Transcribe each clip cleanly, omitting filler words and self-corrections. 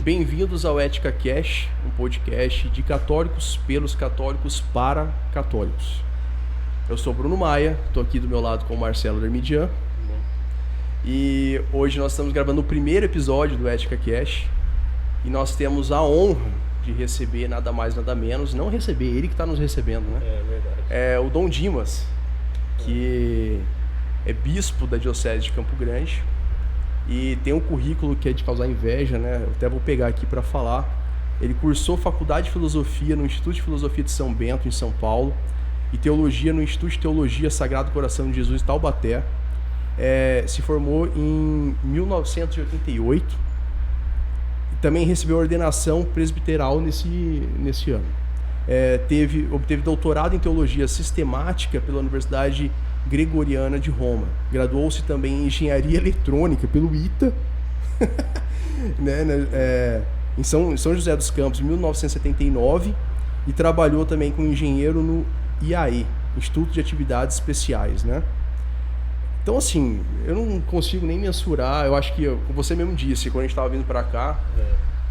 Bem-vindos ao Ética Cash, um podcast de católicos pelos católicos para católicos. Eu sou Bruno Maia, estou aqui do meu lado com o Marcelo Dermidian. E hoje nós estamos gravando o primeiro episódio do Ética Cash e nós temos a honra de receber nada mais nada menos, não receber, ele que está nos recebendo, né? É verdade. É o Dom Dimas, que é bispo da Diocese de Campo Grande. E tem um currículo que é de causar inveja, né? Eu até vou pegar aqui para falar. Ele cursou Faculdade de Filosofia no Instituto de Filosofia de São Bento, em São Paulo, e Teologia no Instituto de Teologia Sagrado Coração de Jesus, em Taubaté. Se formou em 1988 e também recebeu ordenação presbiteral nesse ano. Obteve doutorado em Teologia Sistemática pela Universidade Gregoriana de Roma. Graduou-se também em Engenharia Eletrônica pelo ITA, em São José dos Campos, em 1979, e trabalhou também como engenheiro no IAE, Instituto de Atividades Especiais, né? Então, assim, eu não consigo nem mensurar. Eu acho que, como você mesmo disse, quando a gente estava vindo para cá,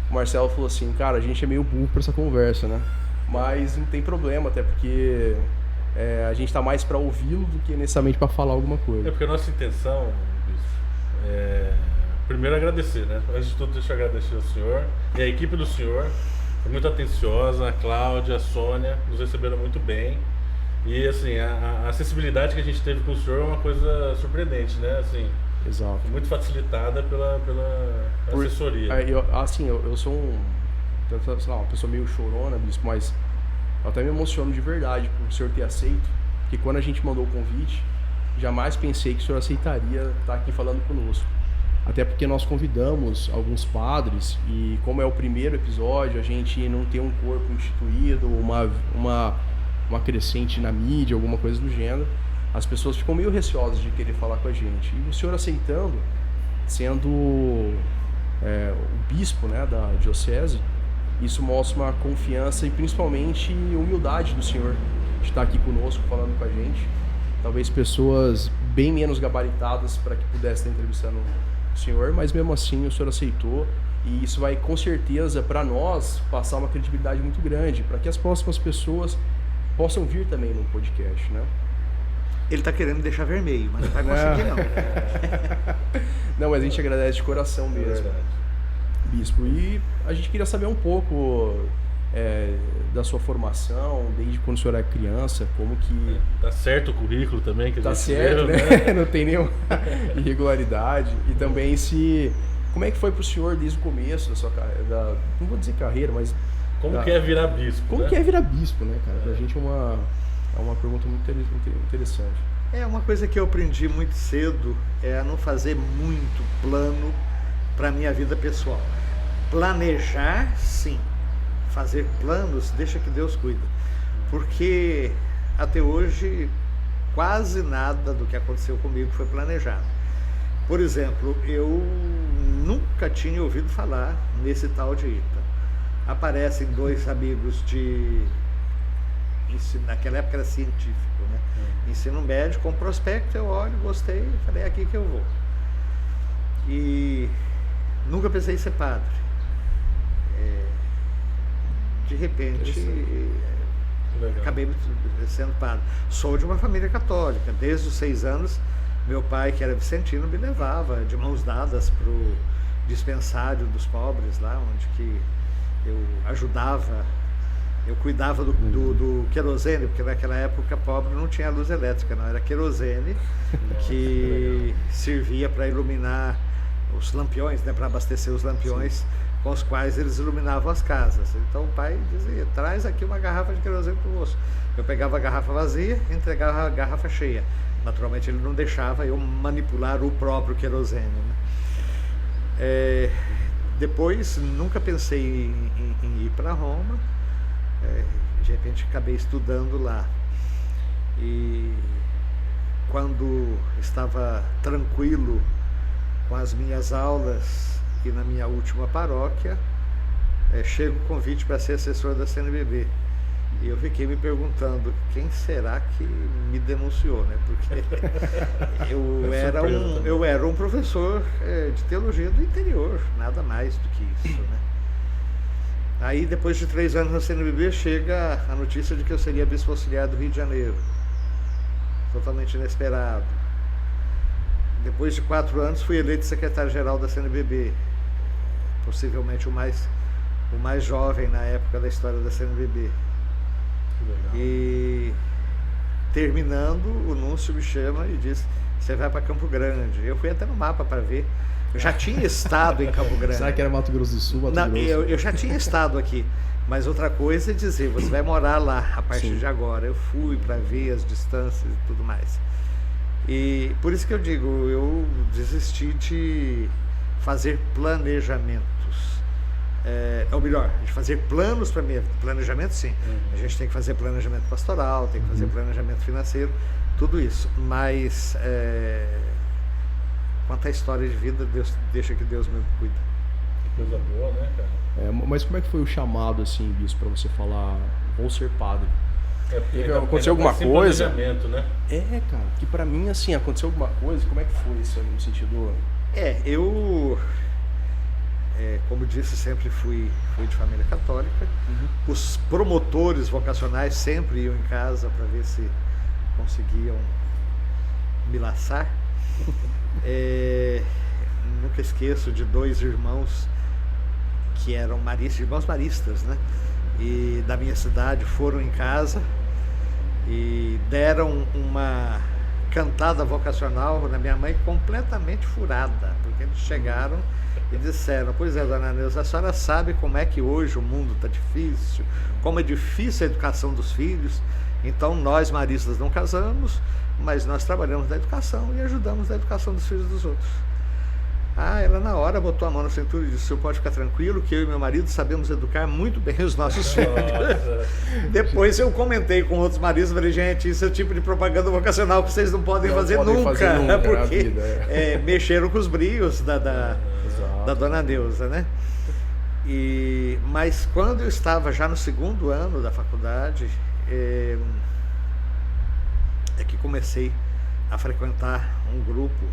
o Marcelo falou assim, cara, a gente é meio burro para essa conversa, né? Mas não tem problema, até porque a gente está mais para ouvi-lo do que necessariamente para falar alguma coisa. É porque a nossa intenção, bispo, primeiro agradecer, né? Antes de tudo, deixa eu agradecer ao senhor e a equipe do senhor. Foi muito atenciosa, a Cláudia, a Sônia, nos receberam muito bem. E assim, a acessibilidade que a gente teve com o senhor é uma coisa surpreendente, né? Assim, exato. Muito facilitada pela assessoria. Eu sou uma pessoa meio chorona, bispo, mas eu até me emociono de verdade por o senhor ter aceito, porque quando a gente mandou o convite, jamais pensei que o senhor aceitaria estar aqui falando conosco. Até porque nós convidamos alguns padres e como é o primeiro episódio, a gente não tem um corpo instituído, uma crescente na mídia, alguma coisa do gênero, as pessoas ficam meio receosas de querer falar com a gente. E o senhor aceitando, sendo o bispo, né, da diocese, isso mostra uma confiança e principalmente humildade do senhor de estar aqui conosco, falando com a gente. Talvez pessoas bem menos gabaritadas para que pudessem estar entrevistando o senhor, mas mesmo assim o senhor aceitou. E isso vai, com certeza, para nós, passar uma credibilidade muito grande, para que as próximas pessoas possam vir também no podcast, né? Ele está querendo deixar vermelho, mas não vai conseguir, não. Não, mas a gente agradece de coração mesmo, bispo. E a gente queria saber um pouco da sua formação, desde quando o senhor era criança, como que... Tá certo o currículo também? Que tá certo, né? Não tem nenhuma irregularidade. E também como é que foi para o senhor desde o começo da sua carreira, não vou dizer carreira, mas... Como que é virar bispo? Como que é virar bispo, né, cara? Pra gente é uma pergunta muito interessante. Uma coisa que eu aprendi muito cedo é a não fazer muito plano para minha vida pessoal. Planejar, sim. Fazer planos, deixa que Deus cuida. Porque até hoje quase nada do que aconteceu comigo foi planejado. Por exemplo, eu nunca tinha ouvido falar nesse tal de ITA. Aparecem dois amigos de ensino, naquela época era científico, né? Ensino médio, com prospecto, eu olho, gostei, falei, é aqui que eu vou. E nunca pensei em ser padre. De repente, acabei sendo padre. Sou de uma família católica, desde os 6 anos, meu pai, que era vicentino, me levava de mãos dadas para o dispensário dos pobres, lá onde que eu ajudava, eu cuidava do querosene, porque naquela época pobre não tinha luz elétrica, não, era querosene que servia para iluminar os lampiões, né, para abastecer os lampiões com os quais eles iluminavam as casas. Então o pai dizia, traz aqui uma garrafa de querosene para o moço. Eu pegava a garrafa vazia e entregava a garrafa cheia. Naturalmente ele não deixava eu manipular o próprio querosene, né? Depois, nunca pensei em ir para Roma, de repente acabei estudando lá. E quando estava tranquilo com as minhas aulas e na minha última paróquia, chega o convite para ser assessor da CNBB. E eu fiquei me perguntando, quem será que me denunciou, né? Porque eu era um professor de teologia do interior, nada mais do que isso, né? Aí, depois de 3 anos na CNBB, chega a notícia de que eu seria bispo auxiliar do Rio de Janeiro. Totalmente inesperado. Depois de 4 anos, fui eleito secretário-geral da CNBB. Possivelmente o mais jovem na época da história da CNBB. E terminando, o Núncio me chama e diz: você vai para Campo Grande. Eu fui até no mapa para ver. Eu já tinha estado em Campo Grande. Será que era Mato Grosso do Sul? Mato Não, Grosso? eu já tinha estado aqui. Mas outra coisa é dizer, você vai morar lá a partir Sim. de agora. Eu fui para ver as distâncias e tudo mais. E por isso que eu digo, eu desisti de fazer planejamentos. Ou melhor, de fazer planos para mim. Planejamento, sim. A gente tem que fazer planejamento pastoral, tem que fazer planejamento financeiro, tudo isso. Mas quanto à história de vida, deixa que Deus me cuida. Que coisa boa, né, cara? Mas como é que foi o chamado, assim, bispo, para você falar, vou ser padre? Porque Aconteceu alguma sem coisa? planejamento, né? Cara, que pra mim, assim, aconteceu alguma coisa, como é que foi isso no sentido... Eu, como disse, sempre fui de família católica. Os promotores vocacionais sempre iam em casa para ver se conseguiam me laçar. Nunca esqueço de 2 irmãos que eram maristas, irmãos maristas, né? E da minha cidade foram em casa e deram uma cantada vocacional na minha mãe completamente furada, porque eles chegaram e disseram: pois é, dona Neuza, a senhora sabe como é que hoje o mundo está difícil, como é difícil a educação dos filhos, então nós maristas não casamos, mas nós trabalhamos na educação e ajudamos na educação dos filhos dos outros. Ela na hora botou a mão na cintura e disse: o senhor pode ficar tranquilo que eu e meu marido sabemos educar muito bem os nossos filhos. Depois eu comentei com outros maridos e falei: gente, isso é o tipo de propaganda vocacional que vocês não podem fazer nunca, porque vida, mexeram com os brios da dona Neuza, né? Mas quando eu estava já no 2º ano da faculdade, é que comecei a frequentar um grupo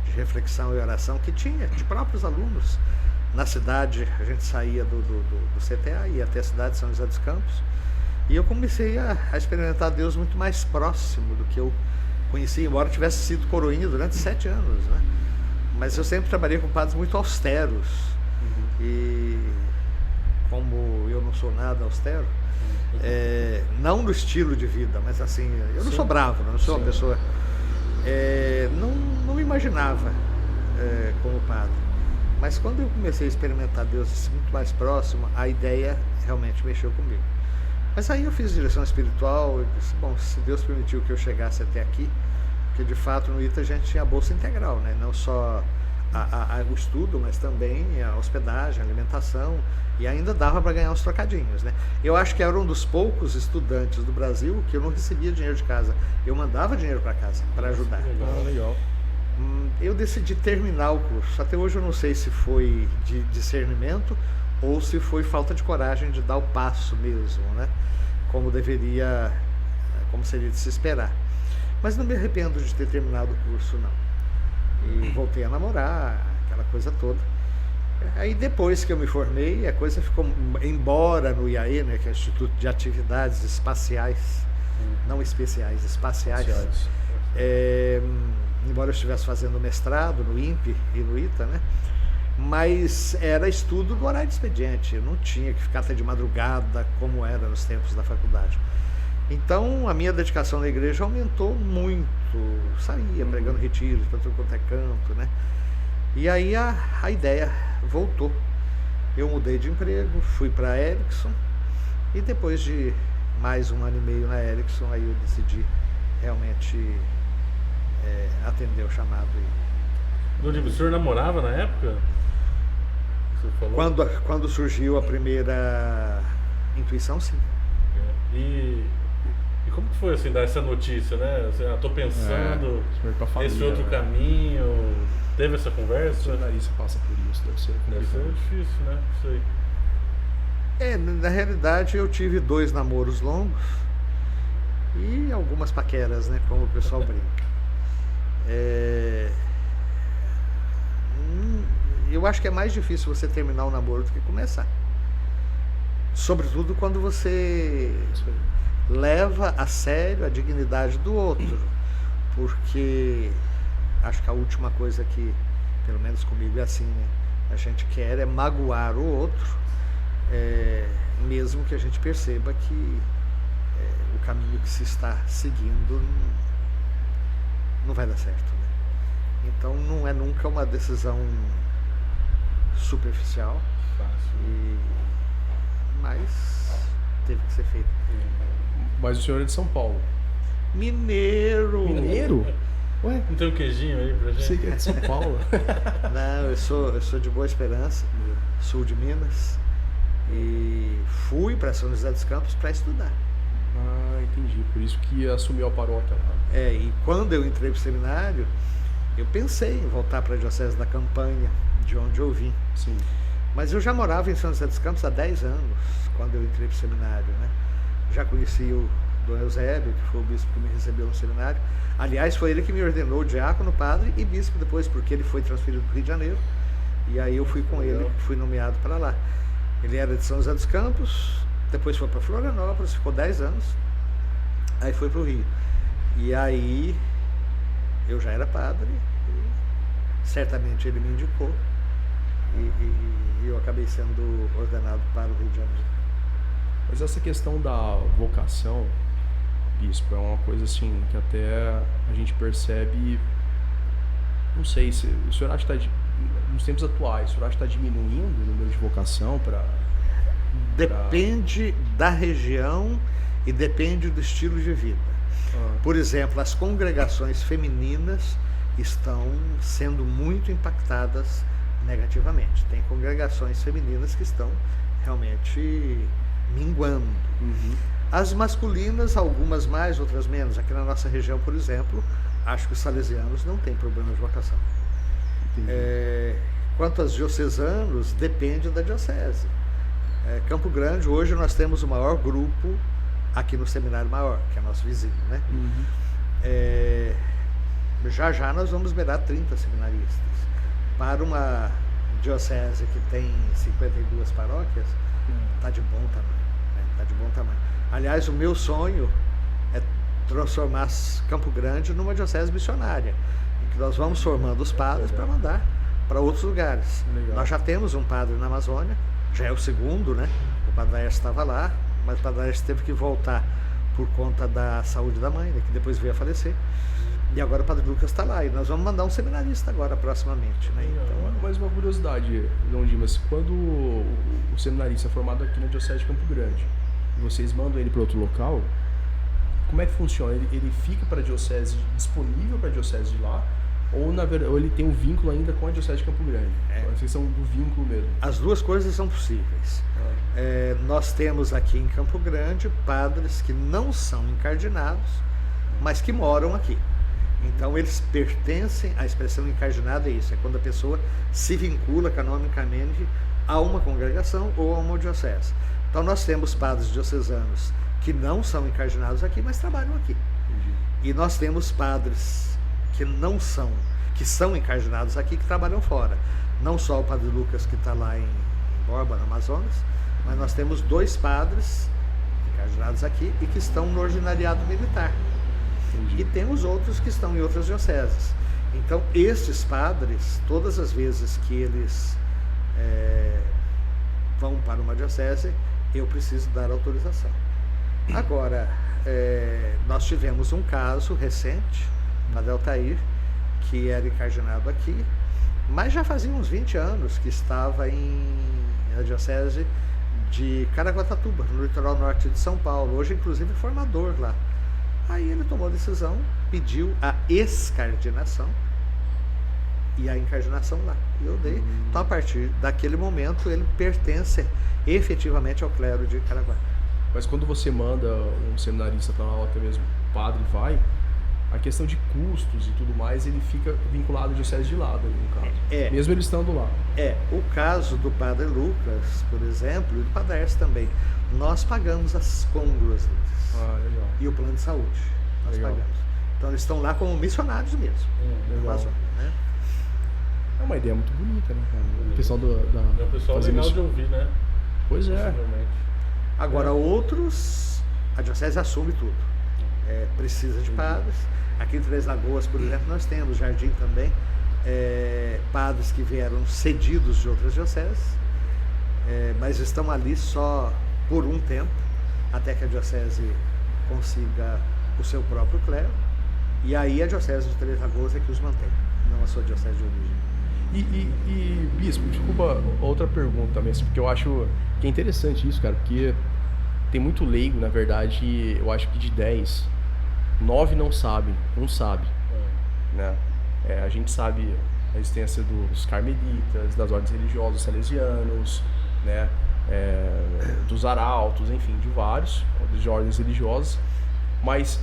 de reflexão e oração que tinha de próprios alunos. Na cidade, a gente saía do CTA, ia até a cidade de São José dos Campos, e eu comecei a experimentar Deus muito mais próximo do que eu conhecia, embora eu tivesse sido coroinha durante 7 anos, né? Mas eu sempre trabalhei com padres muito austeros, e como eu não sou nada austero, não no estilo de vida, mas assim, eu não sou bravo, não sou uma pessoa... não me imaginava como padre, mas quando eu comecei a experimentar Deus muito mais próximo, a ideia realmente mexeu comigo. Mas aí eu fiz direção espiritual e disse: bom, se Deus permitiu que eu chegasse até aqui, porque de fato no ITA a gente tinha a bolsa integral, né? Não só o estudo, mas também a hospedagem, a alimentação, e ainda dava para ganhar uns trocadinhos, né? Eu acho que era um dos poucos estudantes do Brasil que eu não recebia dinheiro de casa, eu mandava dinheiro para casa para ajudar. Legal. Eu decidi terminar o curso. Até hoje eu não sei se foi de discernimento ou se foi falta de coragem de dar o passo mesmo, né? Como seria de se esperar. Mas não me arrependo de ter terminado o curso, não. E voltei a namorar, aquela coisa toda. Aí depois que eu me formei, a coisa ficou, embora no IAE, né, que é o Instituto de Atividades Espaciais, não especiais, espaciais, embora eu estivesse fazendo mestrado no INPE e no ITA, né, mas era estudo no horário de expediente, eu não tinha que ficar até de madrugada como era nos tempos da faculdade. Então a minha dedicação na igreja aumentou muito, saía pregando retiros para tudo quanto é canto, né? E aí a ideia voltou. Eu mudei de emprego, fui para a Erickson, e depois de mais 1 ano e meio na Erickson, aí eu decidi realmente atender o chamado. O senhor namorava na época? Você falou? Quando surgiu a primeira intuição, sim. E como que foi assim, dar essa notícia, né? Assim, tô pensando nesse outro caminho. Teve essa conversa? A Larissa passa por isso, deve ser difícil, né? Isso aí. Na realidade eu tive 2 namoros longos e algumas paqueras, né? Como o pessoal brinca. Eu acho que é mais difícil você terminar o namoro do que começar. Sobretudo quando você leva a sério a dignidade do outro, porque acho que a última coisa que, pelo menos comigo é assim, né? A gente quer é magoar o outro, mesmo que a gente perceba que o caminho que se está seguindo não vai dar certo, né? Então não é nunca uma decisão superficial, mas teve que ser feito. Mas o senhor é de São Paulo. Mineiro! Mineiro? Ué? Não tem um queijinho aí pra gente? Sei que é de São Paulo. Não, eu sou de Boa Esperança, sul de Minas, e fui para São José dos Campos para estudar. Ah, entendi. Por isso que assumiu a paróquia lá. E quando eu entrei para o seminário, eu pensei em voltar para a Diocese da Campanha, de onde eu vim. Sim. Mas eu já morava em São José dos Campos há 10 anos, quando eu entrei para o seminário, né? Já conheci o Dom Eusébio, que foi o bispo que me recebeu no seminário. Aliás, foi ele que me ordenou diácono, padre e bispo depois, porque ele foi transferido para o Rio de Janeiro. E aí eu fui com ele, fui nomeado para lá. Ele era de São José dos Campos, depois foi para Florianópolis, ficou 10 anos, aí foi para o Rio. E aí eu já era padre, e certamente ele me indicou, e eu acabei sendo ordenado para o Rio de Janeiro. Mas essa questão da vocação, bispo, é uma coisa assim que até a gente percebe, não sei, se o senhor acha que está, nos tempos atuais, o senhor acha que está diminuindo o número de vocação para... Depende da região e depende do estilo de vida. Por exemplo, as congregações femininas estão sendo muito impactadas negativamente. Tem congregações femininas que estão realmente minguando. As masculinas, algumas mais, outras menos. Aqui na nossa região, por exemplo, acho que os salesianos não têm problema de vocação. Quanto aos diocesanos, depende da diocese. Campo Grande, hoje nós temos o maior grupo aqui no Seminário Maior, que é nosso vizinho, né? Já nós vamos beirar 30 seminaristas. Para uma diocese que tem 52 paróquias, está de bom tamanho, né? Tá de bom tamanho. Aliás, o meu sonho é transformar Campo Grande numa diocese missionária, em que nós vamos formando os padres para mandar para outros lugares. Nós já temos um padre na Amazônia, já é o segundo, né? O padre Laércio estava lá, mas o padre Laércio teve que voltar por conta da saúde da mãe, né? Que depois veio a falecer. E agora o padre Lucas está lá, e nós vamos mandar um seminarista agora, proximamente, né? Então, mas uma curiosidade, Dom Dimas, quando o seminarista é formado aqui na Diocese de Campo Grande, e vocês mandam ele para outro local, como é que funciona? Ele fica para a diocese, disponível para a diocese de lá, ou ele tem um vínculo ainda com a Diocese de Campo Grande? A questão do vínculo mesmo. As duas coisas são possíveis. Nós temos aqui em Campo Grande padres que não são encardinados, mas que moram aqui. Então eles pertencem, a expressão encardinada é isso, é quando a pessoa se vincula canonicamente a uma congregação ou a uma diocese. Então nós temos padres diocesanos que não são encardinados aqui, mas trabalham aqui. E nós temos padres que são encardinados aqui, que trabalham fora. Não só o padre Lucas, que está lá em Borba, no Amazonas, mas nós temos 2 padres encardinados aqui e que estão no ordinariado militar. E temos outros que estão em outras dioceses. Então, estes padres, todas as vezes que eles vão para uma diocese, eu preciso dar autorização. Agora, nós tivemos um caso recente, padre Altair, que era encardinado aqui, mas já fazia uns 20 anos que estava na diocese de Caraguatatuba, no litoral norte de São Paulo, hoje inclusive formador lá. Aí ele tomou a decisão, pediu a escardinação e a encardinação lá. E eu dei. Então, a partir daquele momento, ele pertence efetivamente ao clero de Caraguá. Mas quando você manda um seminarista para lá, ou até mesmo o padre vai, a questão de custos e tudo mais, ele fica vinculado à diocese de lá, no caso. Mesmo ele estando lá. O caso do padre Lucas, por exemplo, e do padre Laércio também, nós pagamos as côngulas deles. Legal. E o plano de saúde, nós pagamos. Então eles estão lá como missionários mesmo, na Amazônia, né? É uma ideia muito bonita, né, cara? O pessoal É um pessoal legal de ouvir, né? Pois é. Agora, outros, a diocese assume tudo. Precisa de padres. Aqui em Três Lagoas, por exemplo, nós temos, Jardim também, padres que vieram cedidos de outras dioceses, mas estão ali só por um tempo, até que a diocese consiga o seu próprio clero, e aí a diocese de Três Lagoas é que os mantém, não a sua diocese de origem. E bispo, desculpa, outra pergunta também, porque eu acho que é interessante isso, cara, porque tem muito leigo, na verdade, eu acho que de 10, 9 não sabem, um sabe, né? A gente sabe a existência dos carmelitas, das ordens religiosas, dos salesianos, né? Dos arautos, enfim, de vários, de ordens religiosas, mas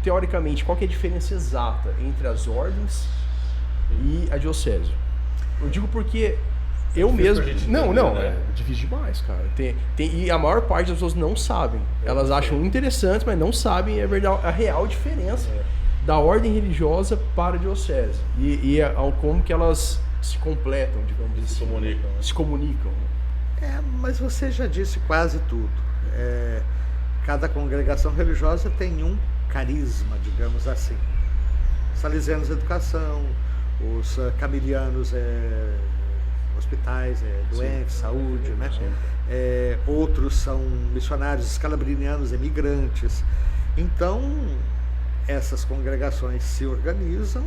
teoricamente, qual que é a diferença exata entre as ordens e a diocese? Eu digo porque eu mesmo... É difícil demais, cara. E a maior parte das pessoas não sabem. Elas acham interessantes, mas não sabem a real diferença da ordem religiosa para a diocese. E como que elas se completam, digamos assim. Se comunicam. Mas você já disse quase tudo. Cada congregação religiosa tem um carisma, digamos assim. Salesianos, educação, os camilianos, hospitais, doentes, saúde, né? Outros são missionários, escalabrinianos, emigrantes. Então, essas congregações se organizam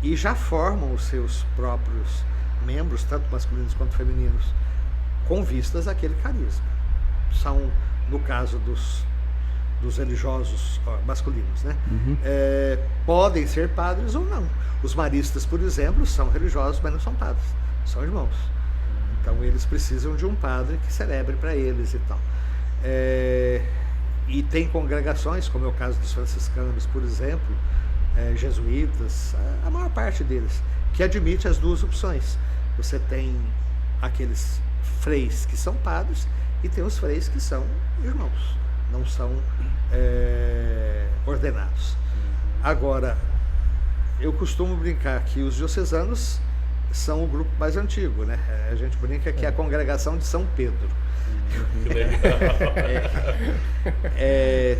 e já formam os seus próprios membros, tanto masculinos quanto femininos, com vistas àquele carisma. São, no caso dos religiosos masculinos, né? Podem ser padres ou não. Os maristas, por exemplo, são religiosos, mas não são padres, são irmãos. Então eles precisam de um padre que celebre para eles e tal. E tem congregações, como é o caso dos franciscanos, por exemplo, jesuítas, a maior parte deles, que admite as duas opções. Você tem aqueles freis que são padres e tem os freis que são irmãos, não são ordenados. Agora, eu costumo brincar que os diocesanos são o grupo mais antigo, né? A gente brinca que é a congregação de São Pedro.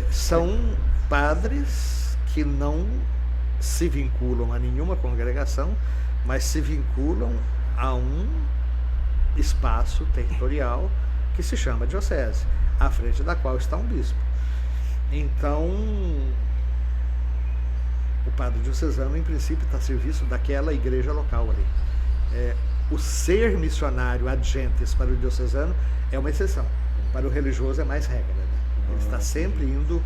São padres que não se vinculam a nenhuma congregação, mas se vinculam a um espaço territorial que se chama diocese, à frente da qual está um bispo. Então, o padre diocesano, em princípio, está a serviço daquela igreja local ali. O ser missionário ad gentes para o diocesano é uma exceção. Para o religioso é mais regra, né? Ele está sempre indo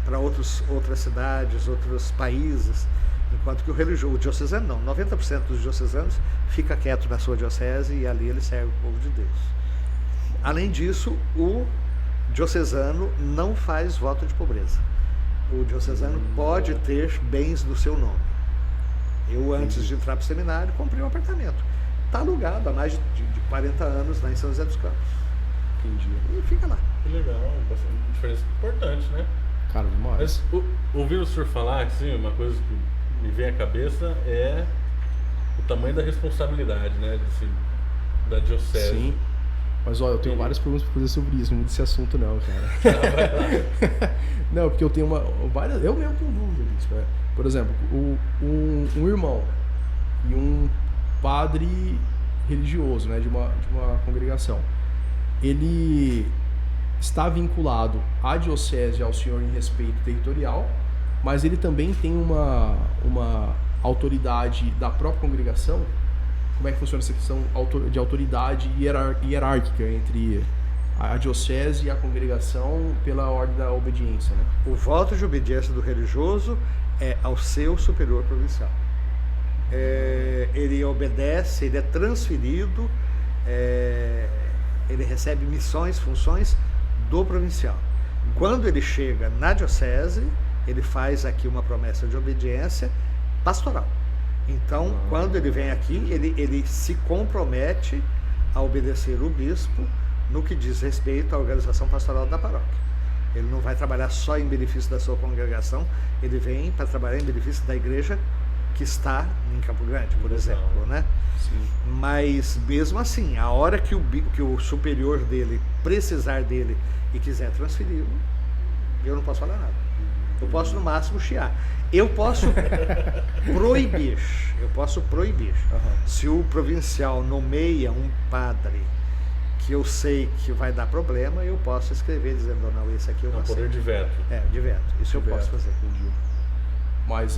para outras cidades, outros países, enquanto que o diocesano não. 90% dos diocesanos fica quieto na sua diocese e ali ele serve o povo de Deus. Além disso, o diocesano não faz voto de pobreza. O diocesano pode ter bens no seu nome. Eu, antes de entrar para o seminário, comprei um apartamento. Está alugado há mais de 40 anos lá em São José dos Campos. Entendi. E fica lá. Que legal, uma diferença importante, né? Cara, demais. Mas ouvindo o senhor falar, assim, uma coisa que me vem à cabeça é o tamanho da responsabilidade, né? Da diocese. Sim. Mas olha, eu tenho várias perguntas para fazer sobre isso, não muda esse assunto não, cara. Não, porque eu tenho várias. Eu mesmo tenho dúvida disso, né? Por exemplo, um irmão e um padre religioso, né, de uma congregação, ele está vinculado à diocese, ao senhor em respeito territorial, mas ele também tem uma autoridade da própria congregação. Como é que funciona essa questão de autoridade hierárquica entre a diocese e a congregação pela ordem da obediência, né? O voto de obediência do religioso é ao seu superior provincial. Ele obedece, ele é transferido, ele recebe missões, funções do provincial. Quando ele chega na diocese, ele faz aqui uma promessa de obediência pastoral. Então, quando ele vem aqui, ele se compromete a obedecer o bispo no que diz respeito à organização pastoral da paróquia. Ele não vai trabalhar só em benefício da sua congregação, ele vem para trabalhar em benefício da igreja que está em Campo Grande, por Legal. exemplo, né? Sim. Mas mesmo assim, a hora que o superior dele precisar dele e quiser transferi-lo, eu não posso falar nada. Eu posso no máximo chiar. Eu posso proibir. Se o provincial nomeia um padre que eu sei que vai dar problema, eu posso escrever dizendo, não, esse aqui eu não Não, aceito. poder de veto. De veto. Isso eu posso fazer. Entendi.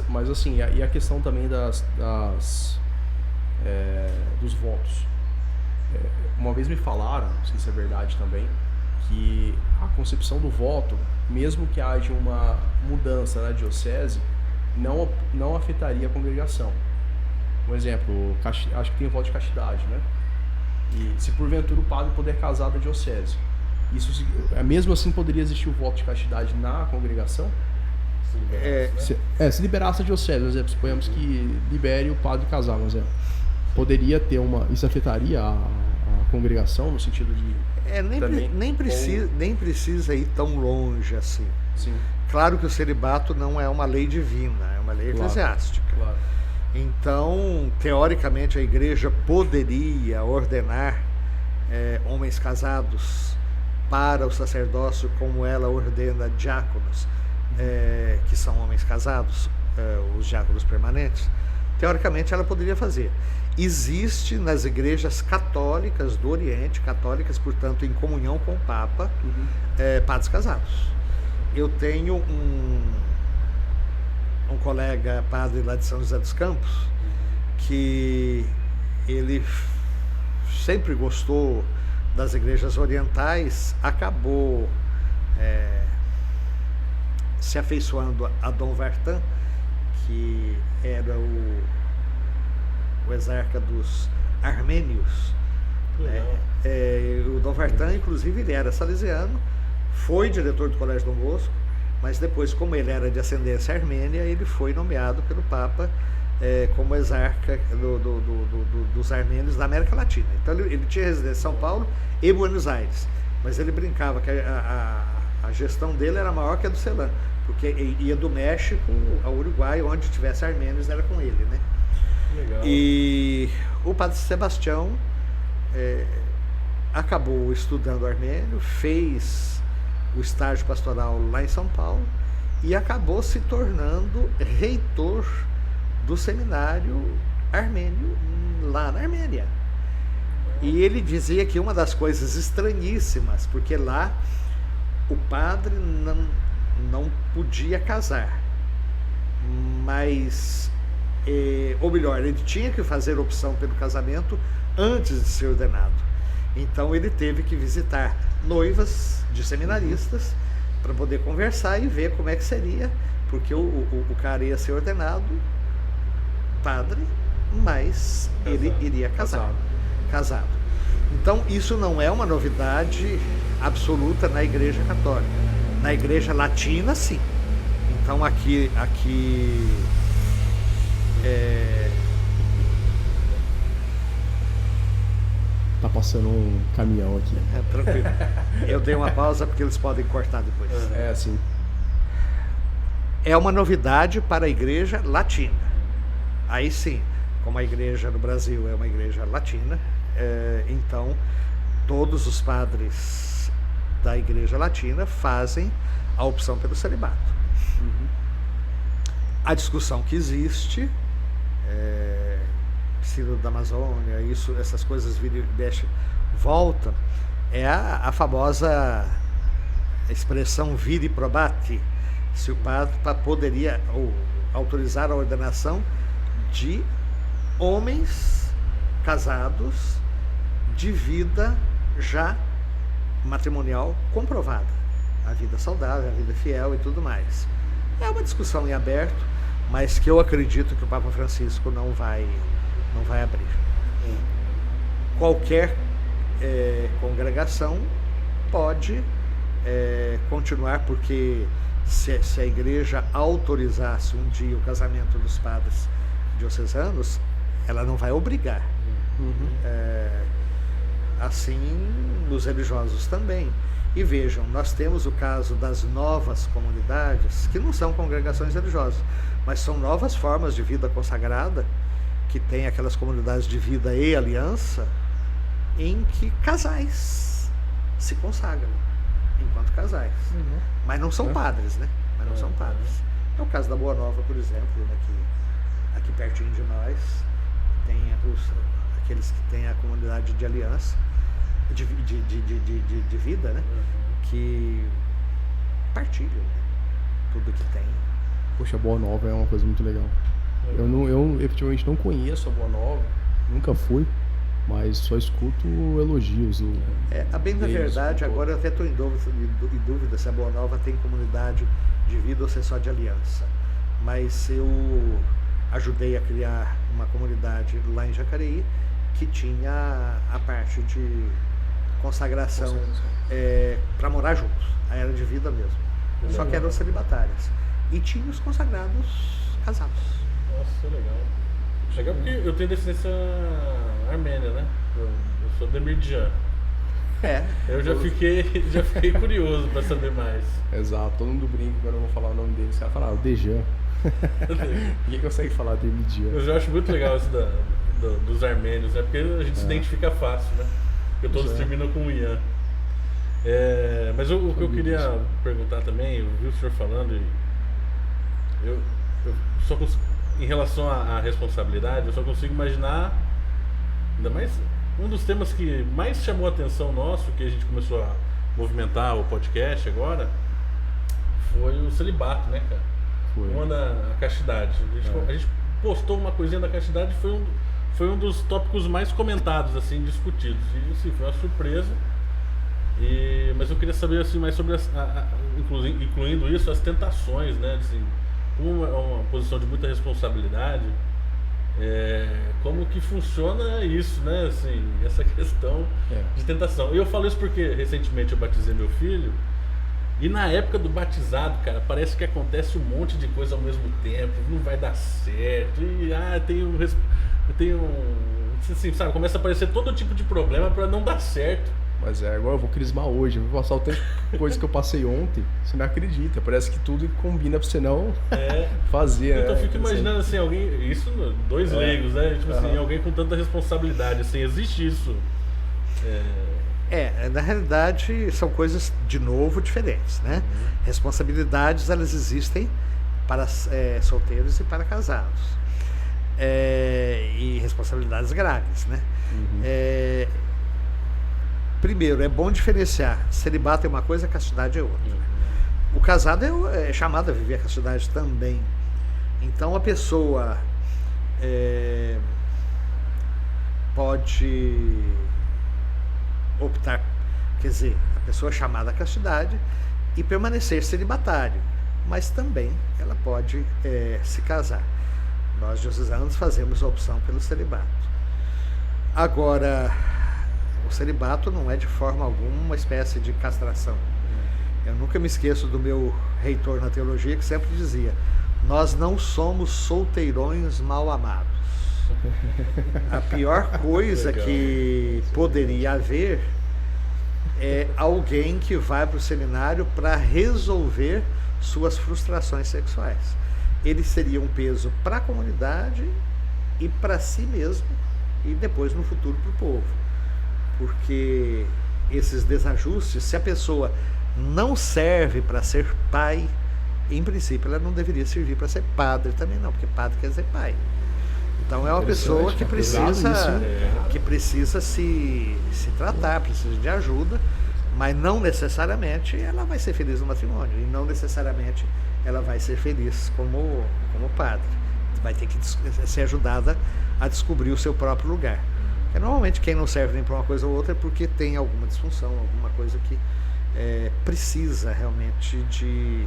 Mas assim, e a questão também dos votos. Uma vez me falaram, não sei se é verdade também, que a concepção do voto, mesmo que haja uma mudança na diocese, não afetaria a congregação. Um exemplo, acho que tem o voto de castidade, né? E se porventura o padre puder casar da diocese, isso mesmo assim poderia existir o voto de castidade na congregação? Se liberasse a diocese, por exemplo, suponhamos que libere o padre casar, por exemplo, poderia ter isso afetaria a congregação no sentido de nem precisa ir tão longe assim. Sim. Claro que o celibato não é uma lei divina, é uma lei eclesiástica. Claro. Então, teoricamente, a igreja poderia ordenar homens casados para o sacerdócio, como ela ordena diáconos, que são homens casados, os diáconos permanentes. Teoricamente, ela poderia fazer. Existe nas igrejas católicas do Oriente, católicas, portanto, em comunhão com o Papa, padres casados. Eu tenho um colega padre lá de São José dos Campos, que ele sempre gostou das igrejas orientais, acabou se afeiçoando a Dom Vartan, que era o exarca dos armênios. O Dom Vartan, inclusive, ele era salesiano, foi diretor do Colégio Dom Bosco, mas depois, como ele era de ascendência armênia, ele foi nomeado pelo Papa como exarca dos armênios da América Latina. Então ele tinha residência em São Paulo e Buenos Aires, mas ele brincava que a gestão dele era maior que a do Celan, porque ia do México ao Uruguai, onde tivesse armênios era com ele, né? Legal. E o padre Sebastião acabou estudando armênio, fez o estágio pastoral lá em São Paulo e acabou se tornando reitor do seminário armênio lá na Armênia. E ele dizia que uma das coisas estranhíssimas, porque lá o padre não podia casar, mas, ou melhor, ele tinha que fazer opção pelo casamento antes de ser ordenado. Então ele teve que visitar noivas de seminaristas para poder conversar e ver como é que seria, porque o cara ia ser ordenado padre, mas ele iria casado. Então isso não é uma novidade absoluta na Igreja Católica. Na Igreja Latina, sim. Então aqui tá passando um caminhão aqui. Tranquilo. Eu dei uma pausa porque eles podem cortar depois. Sim. É uma novidade para a Igreja Latina. Aí sim, como a igreja no Brasil é uma igreja latina, então todos os padres da Igreja Latina fazem a opção pelo celibato. A discussão que existe, Sínodo da Amazônia, essas coisas voltam, é a famosa expressão viri probati, se o padre poderia autorizar a ordenação de homens casados de vida já matrimonial comprovada, a vida saudável, a vida fiel e tudo mais. É uma discussão em aberto, mas que eu acredito que o Papa Francisco não vai abrir. Qualquer congregação pode continuar, porque se a igreja autorizasse um dia o casamento dos padres diocesanos, ela não vai obrigar. Assim, nos religiosos também. E vejam, nós temos o caso das novas comunidades, que não são congregações religiosas, mas são novas formas de vida consagrada, que tem aquelas comunidades de vida e aliança, em que casais se consagram enquanto casais. Mas não são padres, né? Mas não são padres. É o caso da Boa Nova, por exemplo, né, aqui pertinho de nós, tem aqueles que têm a comunidade de aliança, de vida, né? Que partilham, né, tudo que tem. Poxa, a Boa Nova é uma coisa muito legal. Eu efetivamente não conheço a Boa Nova, nunca fui, mas só escuto elogios. A bem da verdade, agora eu até estou em dúvida se a Boa Nova tem comunidade de vida ou se é só de aliança. Mas eu ajudei a criar uma comunidade lá em Jacareí que tinha a parte de consagração para morar juntos. Aí era de vida mesmo. Só que eram celibatárias. E tinha os consagrados casados. Nossa, legal. Legal porque eu tenho descendência armênia, né? Eu sou demirdian. Eu já fiquei curioso para saber mais. Exato, todo mundo brinca quando eu vou falar o nome dele. Os caras falam, o Dejan. Ninguém consegue falar Demirdian. Mas eu acho muito legal isso dos armênios, né? Porque a gente se identifica fácil, né? Porque todos terminam com o Ian. Mas o que eu queria perguntar também, eu vi o senhor falando, e eu só consigo, em relação à responsabilidade, eu só consigo imaginar, ainda mais, um dos temas que mais chamou a atenção nosso, que a gente começou a movimentar o podcast agora, foi o celibato, né, cara? A castidade. A gente postou uma coisinha da castidade, foi um dos tópicos mais comentados, assim, discutidos. E assim, foi uma surpresa. Mas eu queria saber assim, mais sobre, incluindo isso, as tentações, né? Assim, como é uma posição de muita responsabilidade, como que funciona isso, né? Assim, essa questão de tentação. E eu falo isso porque recentemente eu batizei meu filho. E na época do batizado, cara, parece que acontece um monte de coisa ao mesmo tempo, não vai dar certo, e assim, sabe, começa a aparecer todo tipo de problema para não dar certo. Mas agora eu vou crismar hoje, eu vou passar o tanto de coisa que eu passei ontem, você não acredita, parece que tudo combina pra você não fazer. Então eu fico imaginando assim, alguém, isso dois leigos, né, tipo assim, alguém com tanta responsabilidade, assim, existe isso? Na realidade são coisas, de novo, diferentes, né? Responsabilidades, elas existem para solteiros e para casados. E responsabilidades graves, né? Primeiro, é bom diferenciar. Celibato é uma coisa, castidade é outra. O casado é chamado a viver a castidade também. Então a pessoa pode optar, quer dizer, a pessoa é chamada à castidade e permanecer celibatário, mas também ela pode se casar. Nós, diocesanos, fazemos a opção pelo celibato. Agora, o celibato não é de forma alguma uma espécie de castração. Eu nunca me esqueço do meu reitor na teologia, que sempre dizia: nós não somos solteirões mal amados. A pior coisa que poderia haver é alguém que vai para o seminário para resolver suas frustrações sexuais. Ele seria um peso para a comunidade e para si mesmo, e depois no futuro para o povo. Porque esses desajustes, se a pessoa não serve para ser pai, em princípio ela não deveria servir para ser padre também não, porque padre quer dizer pai. Então é uma pessoa que precisa se tratar, precisa de ajuda, mas não necessariamente ela vai ser feliz no matrimônio, e não necessariamente ela vai ser feliz como padre. Vai ter que ser ajudada a descobrir o seu próprio lugar. Porque normalmente quem não serve nem para uma coisa ou outra é porque tem alguma disfunção, alguma coisa que precisa realmente de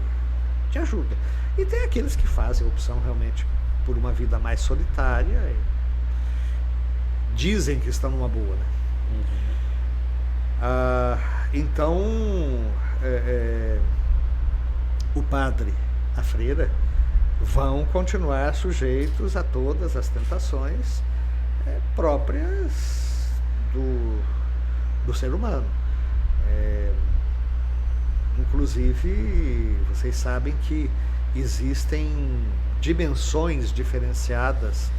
ajuda. E tem aqueles que fazem a opção realmente por uma vida mais solitária, dizem que estão numa boa, né? Então o padre, a freira, vão continuar sujeitos a todas as tentações próprias do ser humano. Inclusive, vocês sabem que existem dimensões diferenciadas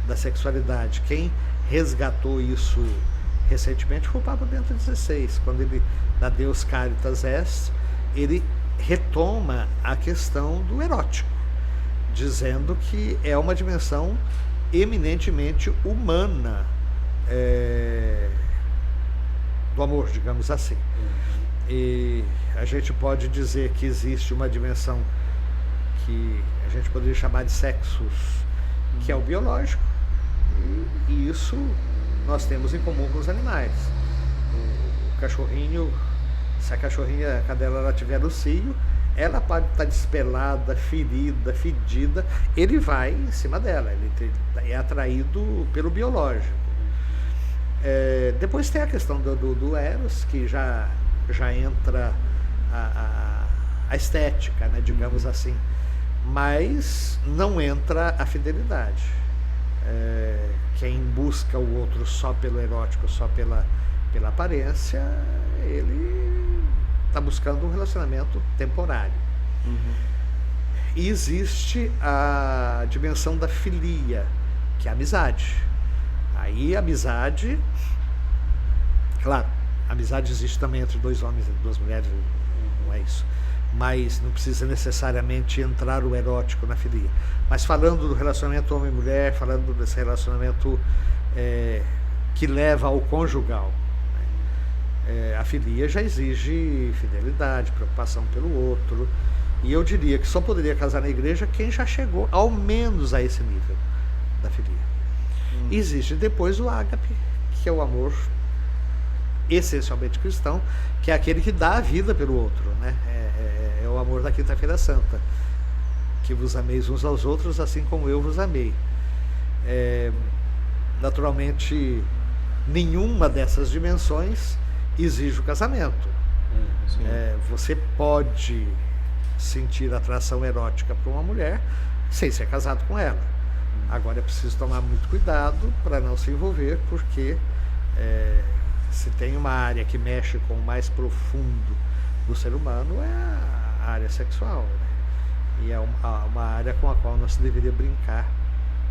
da sexualidade. Quem resgatou isso recentemente foi o Papa Bento XVI, quando ele, na Deus Caritas Est, ele retoma a questão do erótico, dizendo que é uma dimensão eminentemente humana do amor, digamos assim. E a gente pode dizer que existe uma dimensão que a gente poderia chamar de sexos, que é o biológico, e isso nós temos em comum com os animais. O cachorrinho, se a cachorrinha, a cadela, ela tiver no cio, ela pode estar despelada, ferida, fedida, ele vai em cima dela, ele é atraído pelo biológico. Depois tem a questão do Eros, que já entra a estética, né, digamos assim, mas não entra a fidelidade. Quem busca o outro só pelo erótico, só pela aparência, ele está buscando um relacionamento temporário. E existe a dimensão da filia, que é a amizade. Aí a amizade, claro, a amizade existe também entre dois homens e duas mulheres, não é isso. Mas não precisa necessariamente entrar o erótico na filia. Mas falando do relacionamento homem-mulher, falando desse relacionamento que leva ao conjugal, a filia já exige fidelidade, preocupação pelo outro. E eu diria que só poderia casar na igreja quem já chegou ao menos a esse nível da filia. Existe depois o ágape, que é o amor essencialmente cristão, que é aquele que dá a vida pelo outro, né? É o amor da Quinta-feira Santa, que vos ameis uns aos outros assim como eu vos amei. Naturalmente, nenhuma dessas dimensões exige o casamento. Você pode sentir atração erótica por uma mulher sem ser casado com ela. Agora é preciso tomar muito cuidado para não se envolver, porque se tem uma área que mexe com o mais profundo do ser humano, é a área sexual, né? E é uma área com a qual não se deveria brincar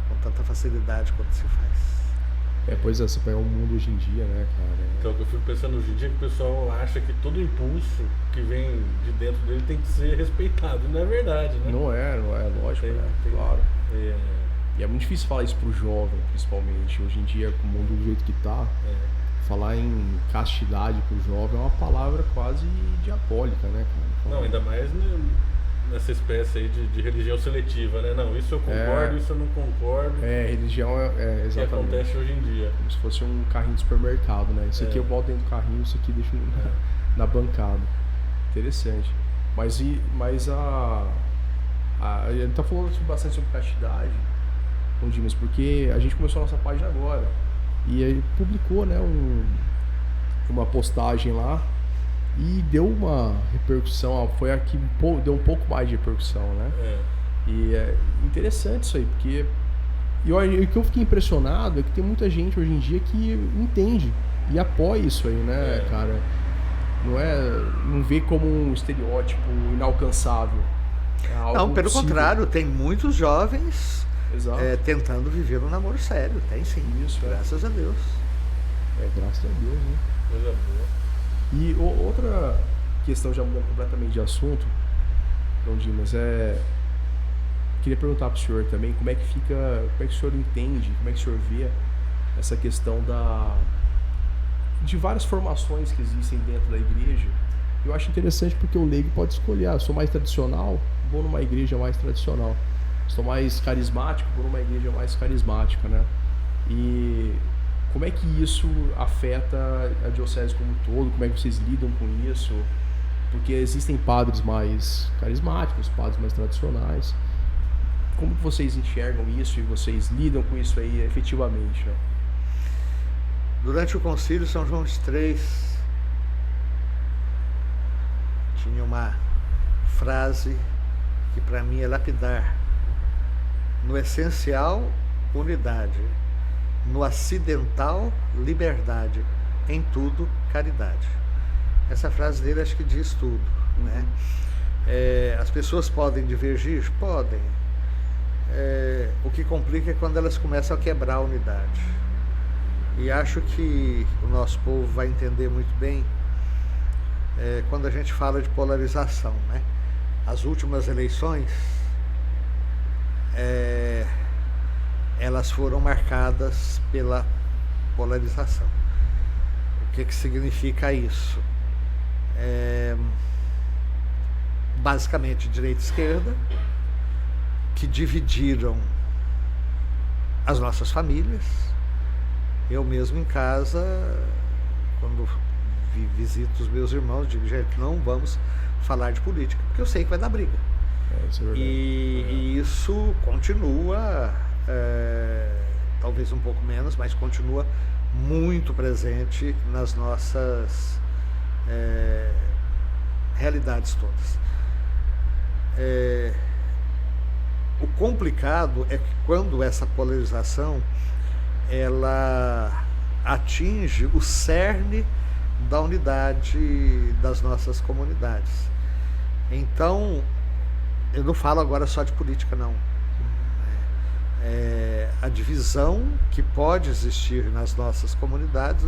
com tanta facilidade quanto se faz. Pois é, você pega o mundo hoje em dia, né, cara? Então, o que eu fico pensando hoje em dia é que o pessoal acha que todo impulso que vem de dentro dele tem que ser respeitado. E não é verdade, né? Não é lógico, claro. E é muito difícil falar isso pro jovem, principalmente. Hoje em dia, com o mundo do jeito que tá, falar em castidade pro jovem é uma palavra quase diabólica, né, cara? Não, ainda mais nessa espécie aí de religião seletiva, né? Não, isso eu concordo, isso eu não concordo. Religião exatamente. Que acontece hoje em dia. Como se fosse um carrinho de supermercado, né? Isso aqui eu boto dentro do carrinho, isso aqui deixo na bancada. Interessante. Mas a gente tá falando bastante sobre castidade, Dimas, porque a gente começou a nossa página agora. E aí publicou, né, uma postagem lá e deu uma repercussão, foi a que deu um pouco mais de repercussão, né? E é interessante isso aí, porque o que eu fiquei impressionado é que tem muita gente hoje em dia que entende e apoia isso aí, né, cara? Não vê como um estereótipo inalcançável. Não, pelo possível. Contrário, tem muitos jovens tentando viver um namoro sério. Tem sim, isso, graças a Deus. Graças a Deus, né? Coisa boa. E outra questão, já mudando completamente de assunto, Dom Dimas, queria perguntar para o senhor também como é que o senhor entende, como é que o senhor vê essa questão de várias formações que existem dentro da igreja. Eu acho interessante porque o leigo pode escolher, eu sou mais tradicional, vou numa igreja mais tradicional. Estou mais carismático, vou numa igreja mais carismática, né? E como é que isso afeta a diocese como um todo? Como é que vocês lidam com isso? Porque existem padres mais carismáticos, padres mais tradicionais. Como que vocês enxergam isso e vocês lidam com isso aí efetivamente, né? Durante o concílio São João XXIII tinha uma frase que para mim é lapidar: no essencial, unidade; no acidental, liberdade; em tudo, caridade. Essa frase dele acho que diz tudo. né? As pessoas podem divergir? Podem. O que complica é quando elas começam a quebrar a unidade. E acho que o nosso povo vai entender muito bem quando a gente fala de polarização, né? As últimas eleições, elas foram marcadas pela polarização. O que significa isso? Basicamente direita e esquerda, que dividiram as nossas famílias. Eu mesmo em casa, quando visito os meus irmãos, digo, gente, não vamos falar de política, porque eu sei que vai dar briga. Isso é verdade. E isso continua, talvez um pouco menos, mas continua muito presente nas nossas realidades todas. O complicado é que quando essa polarização ela atinge o cerne da unidade das nossas comunidades. Então, eu não falo agora só de política, não. A divisão que pode existir nas nossas comunidades